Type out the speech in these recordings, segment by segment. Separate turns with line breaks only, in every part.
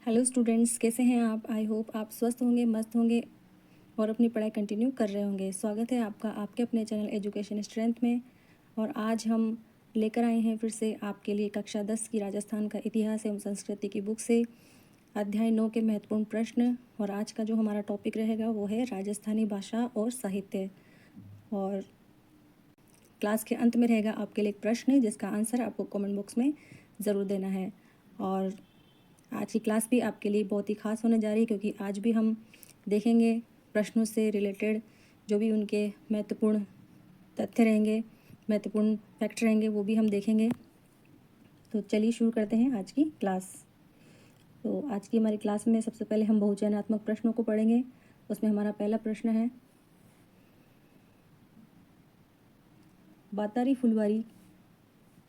Hello students, कैसे हैं आप? आई होप आप स्वस्थ होंगे, मस्त होंगे और अपनी पढ़ाई कंटिन्यू कर रहे होंगे। स्वागत है आपका आपके अपने चैनल एजुकेशन स्ट्रेंथ में। और आज हम लेकर आए हैं फिर से आपके लिए कक्षा 10 की राजस्थान का इतिहास एवं संस्कृति की बुक से अध्याय 9 के महत्वपूर्ण प्रश्न। और आज का जो हमारा टॉपिक रहेगा वो है राजस्थानी भाषा और साहित्य। और क्लास के अंत में रहेगा आपके लिए एक प्रश्न जिसका आंसर आपको कमेंट बॉक्स में ज़रूर देना है। और आज की क्लास भी आपके लिए बहुत ही खास होने जा रही है, क्योंकि आज भी हम देखेंगे प्रश्नों से रिलेटेड जो भी उनके महत्वपूर्ण तथ्य रहेंगे, महत्वपूर्ण फैक्ट रहेंगे, वो भी हम देखेंगे। तो चलिए शुरू करते हैं आज की क्लास। तो आज की हमारी क्लास में सबसे पहले हम बहुचयनात्मक प्रश्नों को पढ़ेंगे। उसमें हमारा पहला प्रश्न है, बातारी फुलवारी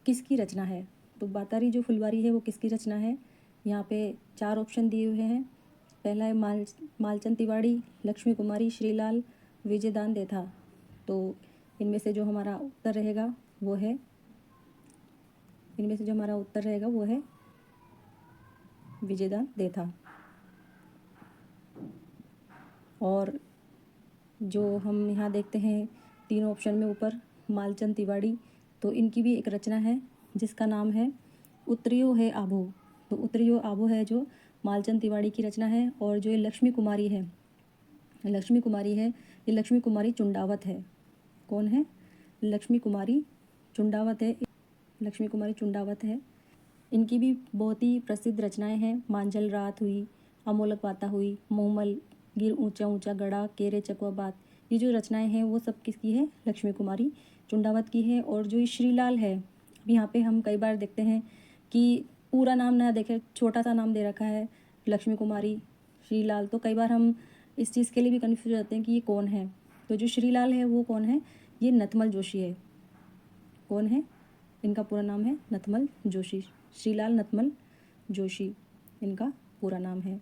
किसकी रचना है? तो बातारी जो फुलवारी है वो किसकी रचना है? यहाँ पे 4 ऑप्शन दिए हुए हैं। पहला है मालचंद तिवारी, लक्ष्मी कुमारी, श्रीलाल, विजयदान देथा। तो इनमें से जो हमारा उत्तर रहेगा वो है विजयदान देथा। और जो हम यहाँ देखते हैं तीनों ऑप्शन में ऊपर मालचंद तिवारी, तो इनकी भी एक रचना है जिसका नाम है उत्तरियो है आभो। तो उत्तरियो आभो है जो मालचंद तिवारी की रचना है। और जो ये लक्ष्मी कुमारी है ये लक्ष्मी कुमारी चुंडावत है। कौन है? लक्ष्मी कुमारी चुंडावत है। इनकी भी बहुत ही प्रसिद्ध रचनाएं हैं। मांझल रात हुई, अमोलक बाता हुई, मोहमल, गिर ऊंचा ऊंचा गड़ा, केरे चकवा बात। ये जो रचनाएं हैं वो सब किसकी है? लक्ष्मी कुमारी चुंडावत की है। और जो ये श्रीलाल है, अब यहाँ पे हम कई बार देखते हैं कि पूरा नाम ना देखे, छोटा सा नाम दे रखा है लक्ष्मी कुमारी श्रीलाल। तो कई बार हम इस चीज़ के लिए भी कन्फ्यूज होते हैं कि ये कौन है। तो जो श्रीलाल है वो कौन है? ये नथमल जोशी है। कौन है? इनका पूरा नाम है नथमल जोशी। श्रीलाल नथमल जोशी इनका पूरा नाम है।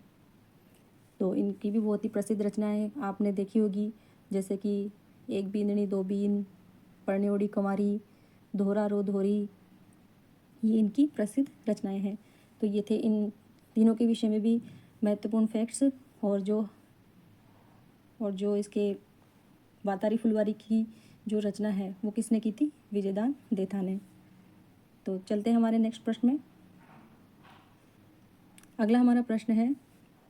तो इनकी भी बहुत ही प्रसिद्ध रचनाएं आपने देखी होगी, जैसे कि एक बींदनी दो बीन, परनेवड़ी कुंवारी, दोहरा रो धोरी। ये इनकी प्रसिद्ध रचनाएं हैं। तो ये थे इन तीनों के विषय में भी महत्वपूर्ण फैक्ट्स। और जो इसके बातारी फुलवारी की जो रचना है वो किसने की थी? विजयदान देथा ने। तो चलते हैं हमारे नेक्स्ट प्रश्न में। अगला हमारा प्रश्न है,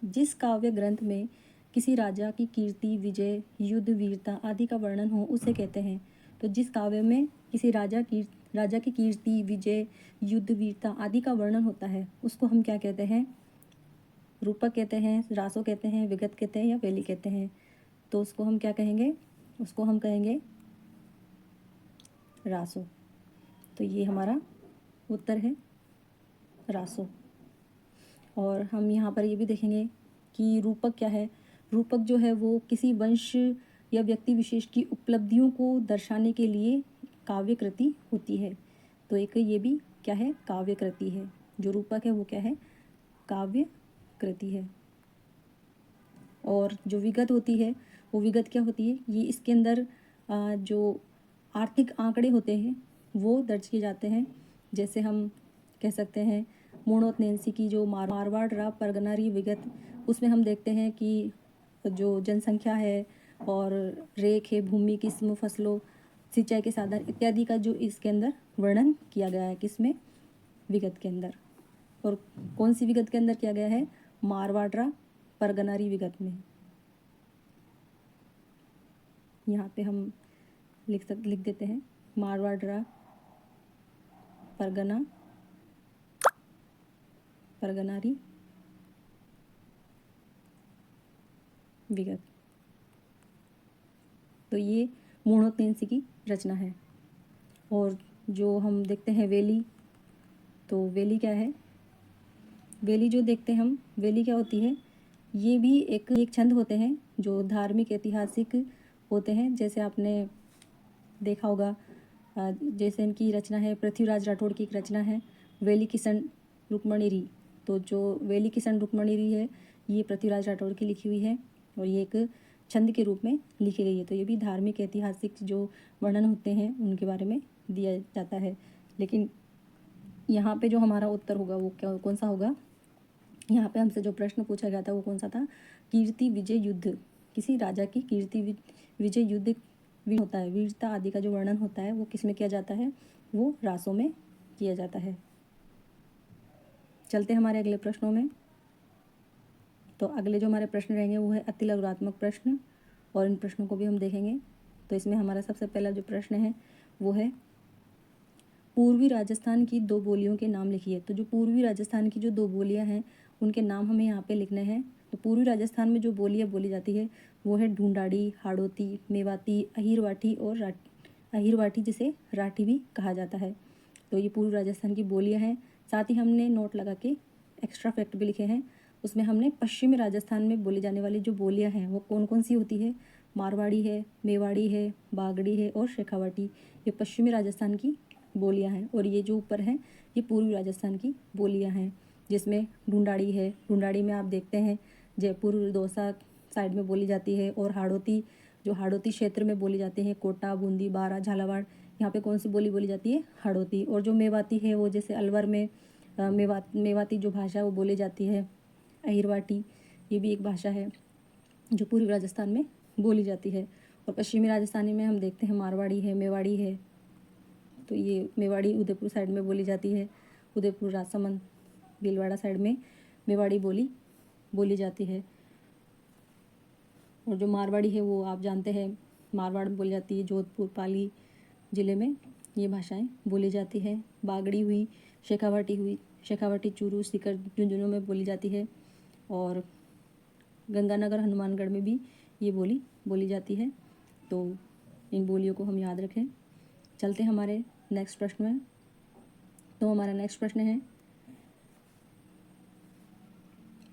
जिस काव्य ग्रंथ में किसी राजा की कीर्ति, विजय, युद्ध, वीरता आदि का वर्णन हो उसे कहते हैं। तो जिस काव्य में किसी राजा की कीर्ति, विजय, युद्ध, वीरता आदि का वर्णन होता है उसको हम क्या कहते हैं? रूपक कहते हैं, रासो कहते हैं, विगत कहते हैं या वेली कहते हैं। तो उसको हम क्या कहेंगे? उसको हम कहेंगे रासो। तो ये हमारा उत्तर है रासो। और हम यहाँ पर ये भी देखेंगे कि रूपक क्या है। रूपक जो है वो किसी वंश या व्यक्ति विशेष की उपलब्धियों को दर्शाने के लिए काव्य कृति होती है। तो एक ये भी क्या है? काव्य कृति है। जो रूपक है वो क्या है? काव्य कृति है। और जो विगत होती है वो विगत क्या होती है? ये इसके अंदर जो आर्थिक आंकड़े होते हैं वो दर्ज किए जाते हैं। जैसे हम कह सकते हैं मूणोत नैन्सी की जो मारवाड़ रा परगनारी विगत, उसमें हम देखते हैं कि जो जनसंख्या है और रेख है, भूमि, किस्म, फसलों, सिंचाई के साधन इत्यादि का जो इसके अंदर वर्णन किया गया है। किसमें? विगत के अंदर। और कौन सी विगत के अंदर किया गया है? मारवाड़ परगनारी विगत में। यहाँ पे हम लिख देते हैं मारवाड़ परगनारी विगत। तो ये मूणोत नैन्सी की रचना है। और जो हम देखते हैं वेली, तो वेली क्या है? वेली जो देखते हैं हम, वेली क्या होती है? ये भी एक छंद होते हैं जो धार्मिक ऐतिहासिक होते हैं। जैसे आपने देखा होगा, जैसे इनकी रचना है पृथ्वीराज राठौड़ की एक रचना है वेली किशन रुक्मणी री। तो जो वेली किशन रुक्मणी री है ये पृथ्वीराज राठौड़ की लिखी हुई है और ये एक छंद के रूप में लिखी गई है। तो ये भी धार्मिक ऐतिहासिक जो वर्णन होते हैं उनके बारे में दिया जाता है। लेकिन यहाँ पे जो हमारा उत्तर होगा वो क्या, कौन सा होगा? यहाँ पे हमसे जो प्रश्न पूछा गया था वो कौन सा था, कीर्ति विजय युद्ध, किसी राजा की कीर्ति विजय युद्ध होता है, वीरता आदि का जो वर्णन होता है वो किस में किया जाता है, वो रासों में किया जाता है। चलते हमारे अगले प्रश्नों में। तो अगले जो हमारे प्रश्न रहेंगे वो है अति लघुरात्मक प्रश्न, और इन प्रश्नों को भी हम देखेंगे। तो इसमें हमारा सबसे पहला जो प्रश्न है वो है पूर्वी राजस्थान की दो बोलियों के नाम लिखिए। तो जो पूर्वी राजस्थान की जो दो बोलियां हैं उनके नाम हमें यहाँ पे लिखने हैं। तो पूर्वी राजस्थान में जो बोलियां बोली जाती है वो है ढूंढाड़ी, हाड़ौती, मेवाती, अहिरवाठी और अहिरवाठी, जिसे राठी भी कहा जाता है। तो ये पूर्वी राजस्थान की बोलियां हैं। साथ ही हमने नोट लगा के एक्स्ट्रा फैक्ट भी लिखे हैं। उसमें हमने पश्चिमी राजस्थान में बोली जाने वाली जो बोलियां हैं वो कौन कौन सी होती है, मारवाड़ी है, मेवाड़ी है, बागड़ी है और शेखावाटी, ये पश्चिमी राजस्थान की बोलियां हैं। और ये जो ऊपर हैं ये पूर्वी राजस्थान की बोलियां हैं, जिसमें ढूंढाड़ी है। ढूंढाड़ी में आप देखते हैं जयपुर, दौसा साइड में बोली जाती है। और हाड़ौती, जो हाड़ौती क्षेत्र में बोली जाती है, कोटा, बूंदी, बारा, झालावाड़, यहाँ पे कौन सी बोली बोली जाती है, हाड़ौती। और जो मेवाती है वो जैसे अलवर में मेवाती जो भाषा है वो बोली जाती है, अहिरवाटी, ये भी एक भाषा है जो पूर्वी राजस्थान में बोली जाती है। और पश्चिमी राजस्थानी में हम देखते हैं मारवाड़ी है, मेवाड़ी है। तो ये मेवाड़ी उदयपुर साइड में बोली जाती है, उदयपुर, राजसमंद, भीलवाड़ा साइड में मेवाड़ी बोली जाती है। और जो मारवाड़ी है वो आप जानते हैं मारवाड़ में बोली जाती है, जोधपुर, पाली ज़िले में ये भाषाएं बोली जाती है। बागड़ी हुई, शेखावाटी चूरू, सीकर, झुंझुनू में बोली जाती है। और गंगानगर, हनुमानगढ़ में भी ये बोली जाती है। तो इन बोलियों को हम याद रखें। चलते हैं हमारे नेक्स्ट प्रश्न में। तो हमारा नेक्स्ट प्रश्न है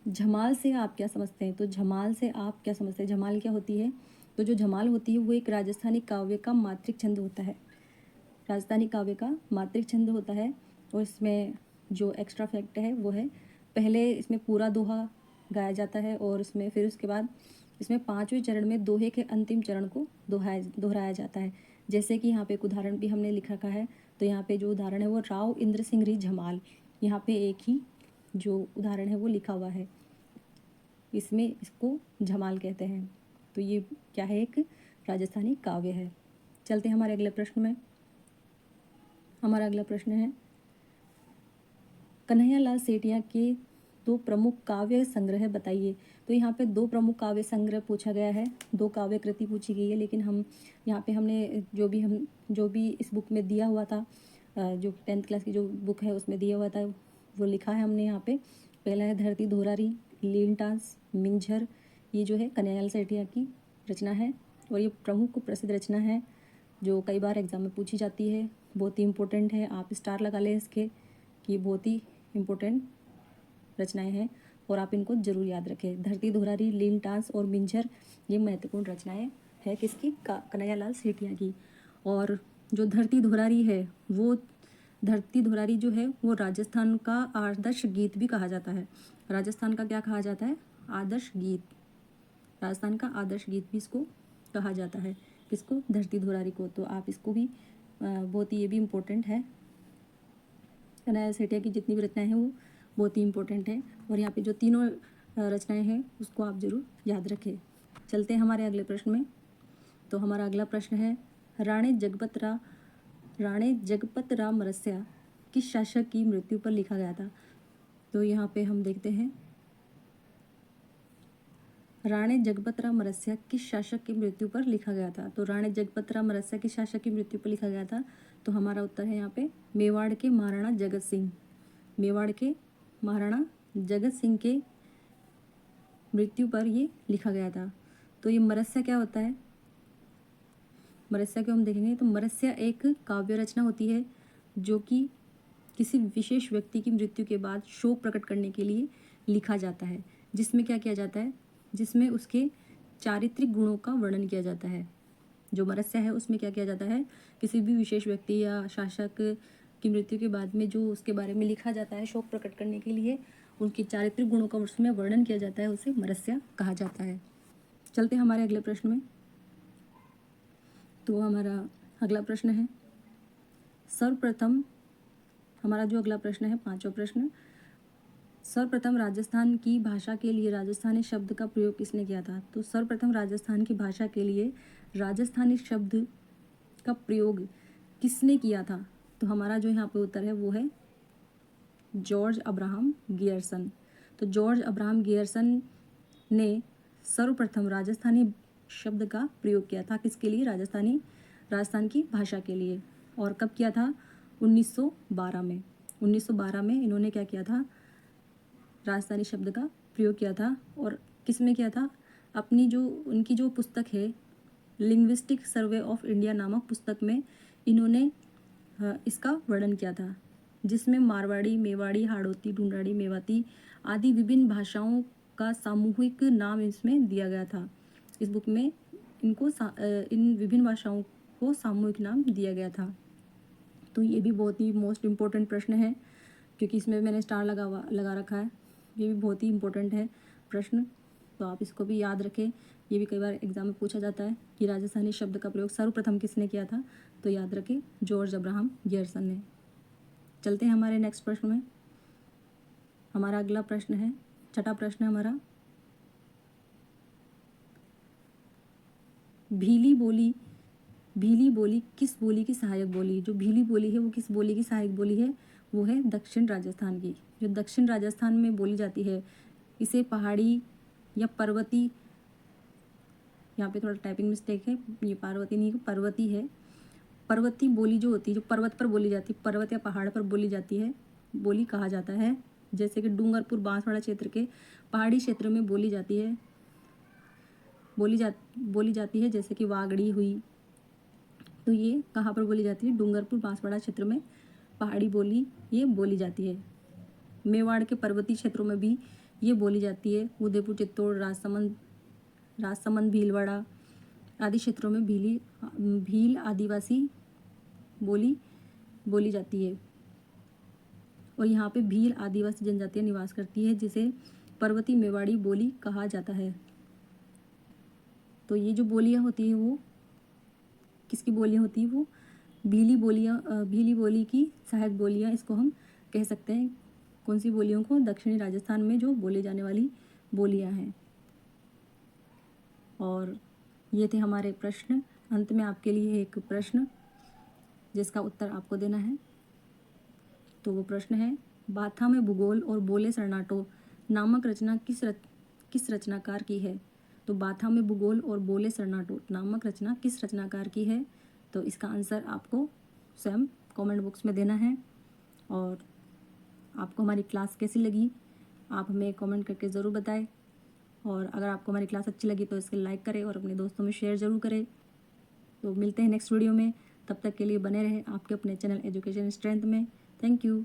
झमाल से आप क्या समझते हैं। तो झमाल से आप क्या समझते हैं, झमाल क्या होती है। तो जो झमाल होती है वो एक राजस्थानी काव्य का मात्रिक छंद होता है, राजस्थानी काव्य का मात्रिक छंद होता है। और इसमें जो एक्स्ट्रा फैक्ट है वो है पहले इसमें पूरा दोहा गाया जाता है, और इसमें फिर उसके बाद इसमें पाँचवें चरण में दोहे के अंतिम चरण को दोहराया जाता है। जैसे कि यहाँ पे एक उदाहरण भी हमने लिखा रखा है। तो यहाँ पे जो उदाहरण है वो राव इंद्र सिंह झमाल, यहाँ पे एक ही जो उदाहरण है वो लिखा हुआ है, इसमें इसको झमाल कहते हैं। तो ये क्या है, एक राजस्थानी काव्य है। चलते हैं हमारे अगले प्रश्न में। हमारा अगला प्रश्न है कन्हैयालाल सेठिया के दो प्रमुख काव्य संग्रह बताइए। तो यहाँ पे दो प्रमुख काव्य संग्रह पूछा गया है, दो काव्य कृति पूछी गई है। लेकिन हम यहाँ पे हमने जो भी इस बुक में दिया हुआ था, जो 10th क्लास की जो बुक है उसमें दिया हुआ था वो लिखा है हमने यहाँ पे। पहला है धरती धोरारी, लीलटास, मिंझर, ये जो है कन्हैयालाल सेठिया की रचना है। और ये प्रमुख प्रसिद्ध रचना है जो कई बार एग्जाम में पूछी जाती है, बहुत ही इम्पोर्टेंट है। आप स्टार लगा लें इसके कि बहुत ही इम्पोर्टेंट रचनाएं हैं और आप इनको जरूर याद रखें। धरती धोरारी, लीलटास और मिंझर, ये महत्वपूर्ण रचनाएं है किसकी, कन्हैयालाल सेठिया की। और जो धरती धोरारी है वो, धरती धोरारी जो है वो राजस्थान का आदर्श गीत भी कहा जाता है। राजस्थान का क्या कहा जाता है, आदर्श गीत, राजस्थान का आदर्श गीत भी इसको कहा जाता है, किसको, धरती धोरारी को। तो आप इसको भी बहुत ही, ये भी इम्पोर्टेंट है। कन्हैयालाल सेठिया की जितनी भी रचनाएं हैं वो बहुत ही इम्पोर्टेंट है। और यहाँ पे जो तीनों रचनाएं हैं उसको आप जरूर याद रखें। चलते हैं हमारे अगले प्रश्न में। तो हमारा अगला प्रश्न है राणे जगपत राम मरस्या किस शासक की मृत्यु पर लिखा गया था। तो यहाँ पे हम देखते हैं राणे जगपत राम मरस्या किस शासक की मृत्यु पर लिखा गया था। तो राणे जगपत राम मरस्या किस शासक की मृत्यु पर लिखा गया था। तो हमारा उत्तर है यहाँ पे मेवाड़ के महाराणा जगत सिंह, मेवाड़ के महाराणा जगत सिंह के मृत्यु पर ये लिखा गया था। तो ये मरस्या क्या होता है, मरस्या को हम देखेंगे तो मरस्या एक काव्य रचना होती है जो कि किसी विशेष व्यक्ति की मृत्यु के बाद शोक प्रकट करने के लिए लिखा जाता है, जिसमें क्या किया जाता है, जिसमें उसके चारित्रिक गुणों का वर्णन किया जाता है। जो मरस्या है उसमें क्या किया जाता है, किसी भी विशेष व्यक्ति या शासक की मृत्यु के बाद में जो उसके बारे में लिखा जाता है शोक प्रकट करने के लिए, उनके चारित्रिक गुणों का उसमें वर्णन किया जाता है, उसे मरस्या कहा जाता है। चलते हैं हमारे अगले प्रश्न में। तो हमारा अगला प्रश्न है सर्वप्रथम, हमारा जो अगला प्रश्न है पांचवा प्रश्न, सर्वप्रथम राजस्थान की भाषा के लिए राजस्थानी शब्द का प्रयोग किसने किया था? तो सर्वप्रथम राजस्थान की भाषा के लिए राजस्थानी शब्द का प्रयोग किसने किया था? तो हमारा जो यहाँ पे उत्तर है वो है जॉर्ज अब्राहम गियर्सन। तो जॉर्ज अब्राहम गियर्सन ने सर्वप्रथम राजस्थानी शब्द का प्रयोग किया था। किसके लिए? राजस्थान की भाषा के लिए। और कब किया था? 1912 में। 1912 में इन्होंने क्या किया था? राजस्थानी शब्द का प्रयोग किया था। और किस में किया था? अपनी जो उनकी जो पुस्तक है लिंग्विस्टिक सर्वे ऑफ इंडिया नामक पुस्तक में इन्होंने इसका वर्णन किया था, जिसमें मारवाड़ी, मेवाड़ी, हाड़ौती, ढूंढाड़ी, मेवाती आदि विभिन्न भाषाओं का सामूहिक नाम इसमें दिया गया था। इस बुक में इन विभिन्न भाषाओं को सामूहिक नाम दिया गया था। तो ये भी बहुत ही मोस्ट इम्पोर्टेंट प्रश्न है, क्योंकि इसमें मैंने स्टार लगा रखा है। ये भी बहुत ही इम्पोर्टेंट है प्रश्न, तो आप इसको भी याद रखें। ये भी कई बार एग्जाम में पूछा जाता है कि राजस्थानी शब्द का प्रयोग सर्वप्रथम किसने किया था? तो याद रखें, जॉर्ज अब्राहम गियर्सन ने। चलते हैं हमारे नेक्स्ट प्रश्न में। हमारा अगला प्रश्न है, छठा प्रश्न है हमारा, भीली बोली किस बोली की सहायक बोली? जो भीली बोली है वो किस बोली की सहायक बोली है? वो है दक्षिण राजस्थान की। जो दक्षिण राजस्थान में बोली जाती है, इसे पहाड़ी या पर्वती, यहाँ पे थोड़ा टाइपिंग मिस्टेक है, ये पार्वती नहीं पर्वती है। पर्वती बोली जो होती है, जो पर्वत पर बोली जाती है, पर्वत या पहाड़ पर बोली जाती है, बोली कहा जाता है। जैसे कि डूंगरपुर, बांसवाड़ा क्षेत्र के पहाड़ी क्षेत्र में बोली जाती है, जैसे कि वागड़ी हुई। तो ये कहाँ पर बोली जाती है? डूंगरपुर, बांसवाड़ा क्षेत्र में पहाड़ी बोली ये बोली जाती है। मेवाड़ के पर्वतीय क्षेत्रों में भी ये बोली जाती है। उदयपुर, चित्तौड़, राजसमंद, भीलवाड़ा आदि क्षेत्रों में भील आदिवासी बोली जाती है। और यहाँ पे भील आदिवासी जनजातियाँ निवास करती है, जिसे पर्वतीय मेवाड़ी बोली कहा जाता है। तो ये जो बोलियाँ होती हैं वो किसकी बोलियाँ होती हैं? वो भीली बोली की सहायक बोलियाँ इसको हम कह सकते हैं। कौन सी बोलियों को? दक्षिणी राजस्थान में जो बोले जाने वाली बोलियाँ हैं। और ये थे हमारे प्रश्न। अंत में आपके लिए एक प्रश्न जिसका उत्तर आपको देना है। तो वो प्रश्न है, बाथा में भूगोल और बोले सरनाटो नामक रचना किस रचनाकार की है? तो बाथा में भूगोल और बोले सरनाटो नामक रचना किस रचनाकार की है? तो इसका आंसर आपको स्वयं कमेंट बॉक्स में देना है। और आपको हमारी क्लास कैसी लगी आप हमें कमेंट करके ज़रूर बताएं। और अगर आपको हमारी क्लास अच्छी लगी तो इसके लाइक करें और अपने दोस्तों में शेयर ज़रूर करें। तो मिलते हैं नेक्स्ट वीडियो में, तब तक के लिए बने रहें आपके अपने चैनल एजुकेशन स्ट्रेंथ में। Thank you.